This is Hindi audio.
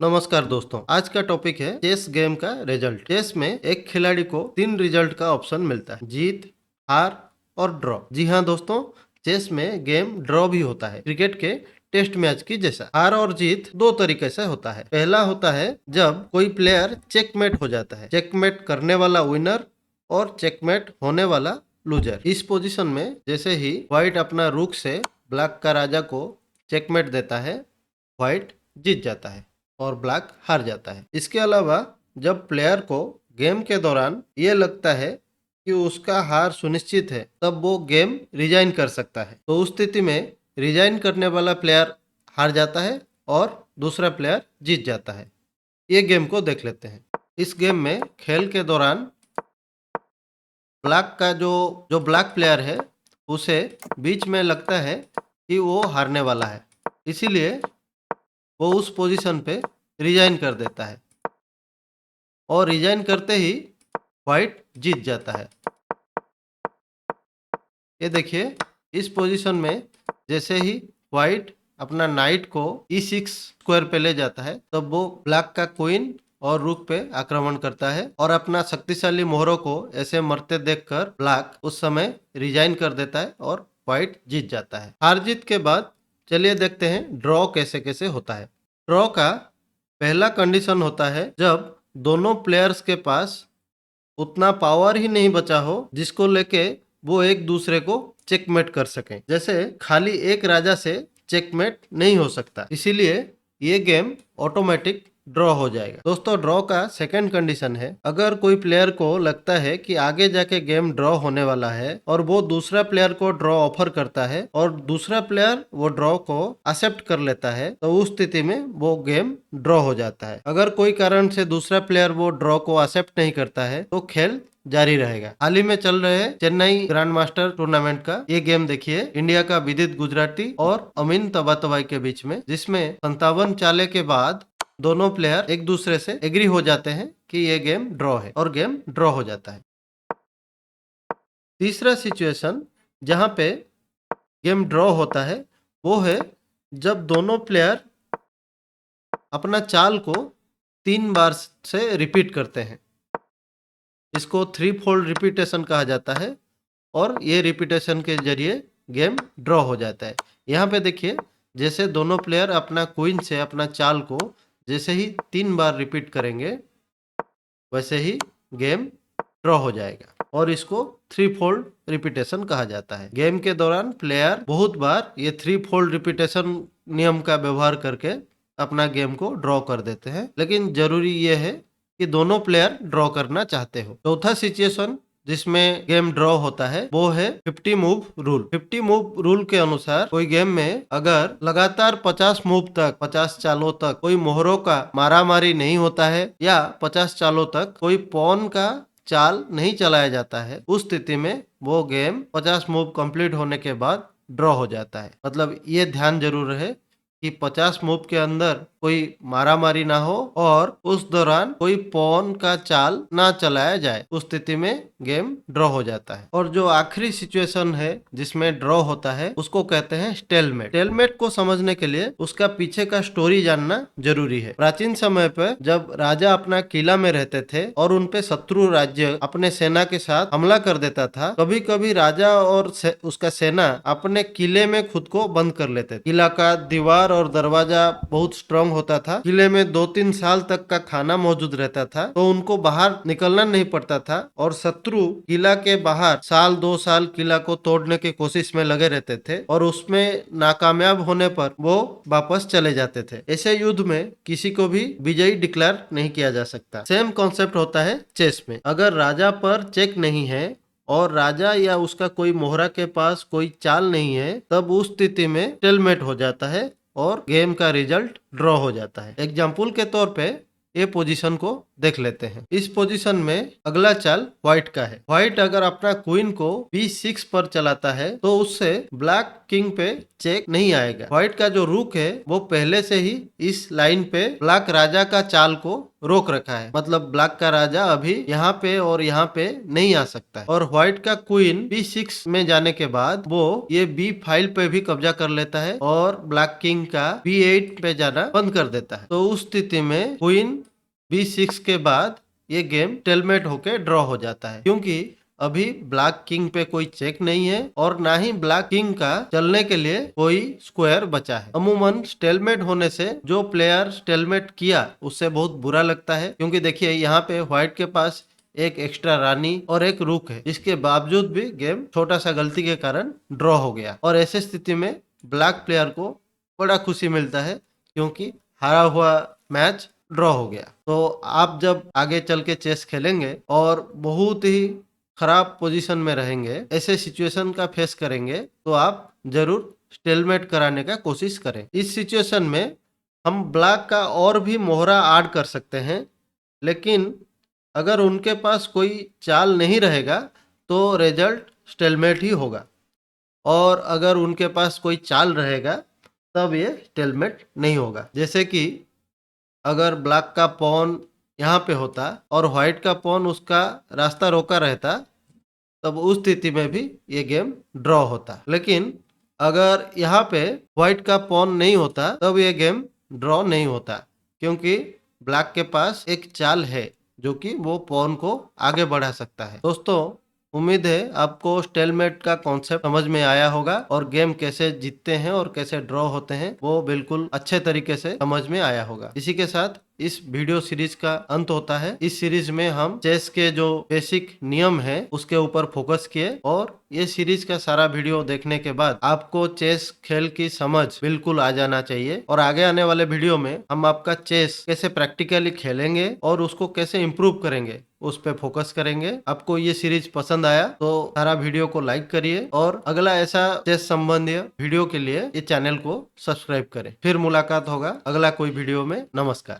नमस्कार दोस्तों, आज का टॉपिक है चेस गेम का रिजल्ट। चेस में एक खिलाड़ी को 3 रिजल्ट का ऑप्शन मिलता है, जीत, हार और ड्रॉ। जी हाँ दोस्तों, चेस में गेम ड्रॉ भी होता है, क्रिकेट के टेस्ट मैच की जैसा। हार और जीत दो तरीके से होता है। पहला होता है जब कोई प्लेयर चेकमेट हो जाता है, चेकमेट करने वाला विनर और चेकमेट होने वाला लूजर। इस पोजीशन में जैसे ही व्हाइट अपना रूक से ब्लैक का राजा को चेकमेट देता है, व्हाइट जीत जाता है और ब्लैक हार जाता है। इसके अलावा जब प्लेयर को गेम के दौरान ये लगता है कि उसका हार सुनिश्चित है, तब वो गेम रिजाइन कर सकता है। तो उस स्थिति में रिजाइन करने वाला प्लेयर हार जाता है और दूसरा प्लेयर जीत जाता है। ये गेम को देख लेते हैं। इस गेम में खेल के दौरान ब्लैक का जो जो ब्लैक प्लेयर है, उसे बीच में लगता है कि वो हारने वाला है, इसीलिए वो उस पोजीशन पे रिजाइन कर देता है और रिजाइन करते ही व्हाइट जीत जाता है। ये देखिए, इस पोजीशन में जैसे ही व्हाइट अपना नाइट को E6 स्क्वायर पे ले जाता है, तब वो ब्लैक का क्वीन और रूक पे आक्रमण करता है और अपना शक्तिशाली मोहरों को ऐसे मरते देखकर ब्लैक उस समय रिजाइन कर देता है और व्हाइट जीत जाता है। हार जीत के बाद चलिए देखते हैं ड्रॉ कैसे कैसे होता है। ड्रॉ का पहला कंडीशन होता है जब दोनों प्लेयर्स के पास उतना पावर ही नहीं बचा हो जिसको लेके वो एक दूसरे को चेकमेट कर सकें। जैसे खाली एक राजा से चेकमेट नहीं हो सकता, इसीलिए ये गेम ऑटोमेटिक ड्रॉ हो जाएगा। दोस्तों, ड्रॉ का सेकंड कंडीशन है अगर कोई प्लेयर को लगता है कि आगे जाके गेम ड्रॉ होने वाला है और वो दूसरा प्लेयर को ड्रॉ ऑफर करता है और दूसरा प्लेयर वो ड्रॉ को एक्सेप्ट कर लेता है, तो उस स्थिति में वो गेम ड्रॉ हो जाता है। अगर कोई कारण से दूसरा प्लेयर वो ड्रॉ को एक्सेप्ट नहीं करता है तो खेल जारी रहेगा। हाल ही में चल रहे चेन्नई ग्रैंड मास्टर टूर्नामेंट का ये गेम देखिए, इंडिया का विदित गुजराती और अमीन तबातबाई के बीच में, जिसमें 57 चाले के बाद दोनों प्लेयर एक दूसरे से एग्री हो जाते हैं कि ये गेम ड्रॉ है और गेम ड्रॉ हो जाता है। तीसरा सिचुएशन जहां पे गेम ड्रॉ होता है वो है जब दोनों प्लेयर अपना चाल को 3 बार से रिपीट करते हैं। इसको 3-फोल्ड रिपीटेशन कहा जाता है और ये रिपीटेशन के जरिए गेम ड्रॉ हो जाता है। यहाँ पे देखिए, जैसे दोनों प्लेयर अपना क्वीन से अपना चाल को जैसे ही 3 बार रिपीट करेंगे, वैसे ही गेम ड्रॉ हो जाएगा और इसको 3-फोल्ड रिपीटेशन कहा जाता है। गेम के दौरान प्लेयर बहुत बार ये 3-फोल्ड रिपीटेशन नियम का व्यवहार करके अपना गेम को ड्रॉ कर देते हैं, लेकिन जरूरी ये है कि दोनों प्लेयर ड्रॉ करना चाहते हो। चौथा सिचुएशन जिसमें गेम ड्रॉ होता है वो है 50 मूव रूल। 50 मूव रूल के अनुसार कोई गेम में अगर लगातार 50 मूव तक, 50 चालों तक कोई मोहरों का मारामारी नहीं होता है या 50 चालों तक कोई पॉन का चाल नहीं चलाया जाता है, उस स्थिति में वो गेम 50 मूव कंप्लीट होने के बाद ड्रॉ हो जाता है। मतलब ये ध्यान जरूर रहे कि 50 मूव के अंदर कोई मारामारी ना हो और उस दौरान कोई पॉन का चाल ना चलाया जाए, उस स्थिति में गेम ड्रॉ हो जाता है। और जो आखिरी सिचुएशन है जिसमें ड्रॉ होता है उसको कहते हैं स्टेलमेट। स्टेलमेट को समझने के लिए उसका पीछे का स्टोरी जानना जरूरी है। प्राचीन समय पर जब राजा अपना किला में रहते थे और उनपे शत्रु राज्य अपने सेना के साथ हमला कर देता था, कभी कभी राजा और उसका सेना अपने किले में खुद को बंद कर लेते थे। किला का दीवार और दरवाजा बहुत स्ट्रांग होता था, किले में 2-3 साल तक का खाना मौजूद रहता था, तो उनको बाहर निकलना नहीं पड़ता था और शत्रु किला के बाहर 1-2 साल किला को तोड़ने की कोशिश में लगे रहते थे और उसमें नाकामयाब होने पर वो वापस चले जाते थे। ऐसे युद्ध में किसी को भी विजयी डिक्लेयर नहीं किया जा सकता। सेम कॉन्सेप्ट होता है चेस में। अगर राजा पर चेक नहीं है और राजा या उसका कोई मोहरा के पास कोई चाल नहीं है, तब उस स्थिति में स्टेलमेट हो जाता है और गेम का रिजल्ट ड्रॉ हो जाता है। एग्जाम्पल के तौर पे ये पोजीशन को देख लेते हैं। इस पोजीशन में अगला चाल व्हाइट का है। व्हाइट अगर अपना क्वीन को B6 पर चलाता है तो उससे ब्लैक किंग पे चेक नहीं आएगा। व्हाइट का जो रूक है वो पहले से ही इस लाइन पे ब्लैक राजा का चाल को रोक रखा है, मतलब ब्लैक का राजा अभी यहाँ पे और यहाँ पे नहीं आ सकता है। और व्हाइट का क्वीन B6 में जाने के बाद वो ये B5 पे भी कब्जा कर लेता है और ब्लैक किंग का B8 पे जाना बंद कर देता है। तो उस स्थिति में क्वीन B6 के बाद ये गेम स्टेलमेट होके ड्रॉ हो जाता है, क्योंकि अभी ब्लैक किंग पे कोई चेक नहीं है और ना ही ब्लैक किंग का चलने के लिए कोई स्क्वायर बचा है। अमूमन स्टेलमेट होने से जो प्लेयर स्टेलमेट किया उससे बहुत बुरा लगता है, क्योंकि देखिए यहाँ पे व्हाइट के पास एक एक्स्ट्रा रानी और एक रूक है, इसके बावजूद भी गेम छोटा सा गलती के कारण ड्रॉ हो गया। और ऐसे स्थिति में ब्लैक प्लेयर को बड़ा खुशी मिलता है, क्योंकि हारा हुआ मैच ड्रॉ हो गया। तो आप जब आगे चल के चेस खेलेंगे और बहुत ही खराब पोजीशन में रहेंगे, ऐसे सिचुएशन का फेस करेंगे, तो आप जरूर स्टेलमेट कराने का कोशिश करें। इस सिचुएशन में हम ब्लैक का और भी मोहरा ऐड कर सकते हैं, लेकिन अगर उनके पास कोई चाल नहीं रहेगा तो रिजल्ट स्टेलमेट ही होगा, और अगर उनके पास कोई चाल रहेगा तब ये स्टेलमेट नहीं होगा। जैसे कि अगर ब्लैक का पॉन यहाँ पे होता और व्हाइट का पॉन उसका रास्ता रोका रहता, तब उस स्थिति में भी ये गेम ड्रॉ होता। लेकिन अगर यहाँ पे व्हाइट का पॉन नहीं होता तब ये गेम ड्रॉ नहीं होता, क्योंकि ब्लैक के पास एक चाल है जो कि वो पॉन को आगे बढ़ा सकता है। दोस्तों, उम्मीद है आपको स्टेलमेट का कॉन्सेप्ट समझ में आया होगा और गेम कैसे जीतते हैं और कैसे ड्रॉ होते हैं वो बिल्कुल अच्छे तरीके से समझ में आया होगा। इसी के साथ इस वीडियो सीरीज का अंत होता है। इस सीरीज में हम चेस के जो बेसिक नियम है उसके ऊपर फोकस किए, और ये सीरीज का सारा वीडियो देखने के बाद आपको चेस खेल की समझ बिल्कुल आ जाना चाहिए। और आगे आने वाले वीडियो में हम आपका चेस कैसे प्रैक्टिकली खेलेंगे और उसको कैसे इम्प्रूव करेंगे उस पे फोकस करेंगे। आपको ये सीरीज पसंद आया तो सारा वीडियो को लाइक करिए और अगला ऐसा चेस संबंधी वीडियो के लिए ये चैनल को सब्सक्राइब करें। फिर मुलाकात होगा अगला कोई वीडियो में। नमस्कार।